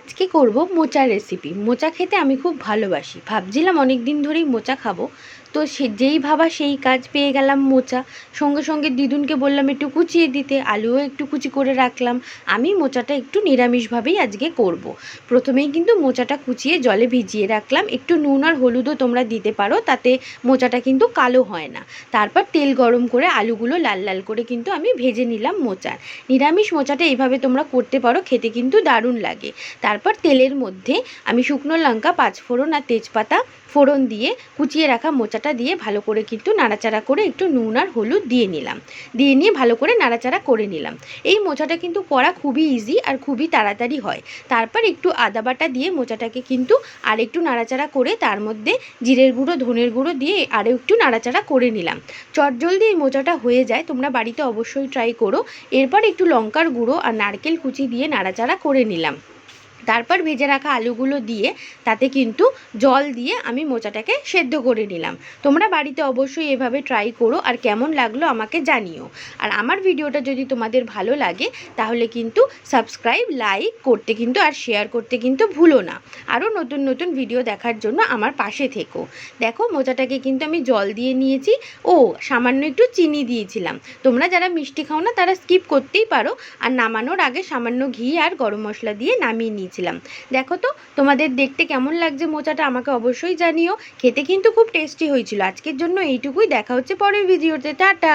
আজকে করব মোচার রেসিপি। মোচা খেতে আমি খুব ভালোবাসি। ভাবছিলাম অনেক দিন ধরেই মোচা খাবো, তো যেই ভাবা সেই কাজ, পেয়ে গেলাম মোচা। সঙ্গে সঙ্গে দিদুনকে বললাম একটু কুচিয়ে দিতে, আলুও একটু কুচি করে রাখলাম। আমি মোচাটা একটু নিরামিষভাবেই আজকে করব। প্রথমেই কিন্তু মোচাটা কুচিয়ে জলে ভিজিয়ে রাখলাম, একটু নুন আর হলুদও তোমরা দিতে পারো, তাতে মোচাটা কিন্তু কালো হয় না। তারপর তেল গরম করে আলুগুলো লাল লাল করে কিন্তু আমি ভেজে নিলাম মোচার। নিরামিষ মোচাটা এইভাবে তোমরা করতে পারো, খেতে কিন্তু দারুণ লাগে। তারপর তেলের মধ্যে আমি শুকনো লঙ্কা, পাঁচফোড়ন আর তেজপাতা ফোড়ন দিয়ে কুচিয়ে রাখা মোচাটা দিয়ে ভালো করে কিন্তু নাড়াচাড়া করে একটু নুন আর হলুদ দিয়ে নিলাম। দিয়ে নিয়ে ভালো করে নাড়াচাড়া করে নিলাম। এই মোচাটা কিন্তু করা খুবই ইজি আর খুবই তাড়াতাড়ি হয়। তারপর একটু আদা বাটা দিয়ে মোচাটাকে কিন্তু আর একটু নাড়াচাড়া করে তার মধ্যে জিরের গুঁড়ো, ধনের গুঁড়ো দিয়ে আরও একটু নাড়াচাড়া করে নিলাম। চটজলদি এই মোচাটা হয়ে যায়, তোমরা বাড়িতে অবশ্যই ট্রাই করো। এরপর একটু লঙ্কার গুঁড়ো আর নারকেল কুচি দিয়ে নাড়াচাড়া করে নিলাম। তারপর ভেজে রাখা আলুগুলো দিয়ে তাতে কিন্তু জল দিয়ে আমি মোচাটাকে সেদ্ধ করে নিলাম। তোমরা বাড়িতে অবশ্যই এভাবে ট্রাই করো, আর কেমন লাগলো আমাকে জানিও। আর আমার ভিডিওটা যদি তোমাদের ভালো লাগে তাহলে কিন্তু সাবস্ক্রাইব, লাইক করতে কিন্তু আর শেয়ার করতে কিন্তু ভুলো না। আরও নতুন নতুন ভিডিও দেখার জন্য আমার পাশে থেকো। দেখো মোচাটাকে কিন্তু আমি জল দিয়ে নিয়েছি, ও সামান্য একটু চিনি দিয়েছিলাম। তোমরা যারা মিষ্টি খাও না তারা স্কিপ করতেই পারো। আর নামানোর আগে সামান্য ঘি আর গরম মশলা দিয়ে নামিয়ে নিয়েছিলাম। দেখো তো তোমাদের দেখতে কেমন লাগছে মোচাটা আমাকে অবশ্যই জানিও। খেতে কিন্তু খুব টেস্টি হয়েছিল। আজকের জন্য এইটুকুই, দেখা হচ্ছে পরের ভিডিওতে। টাটা।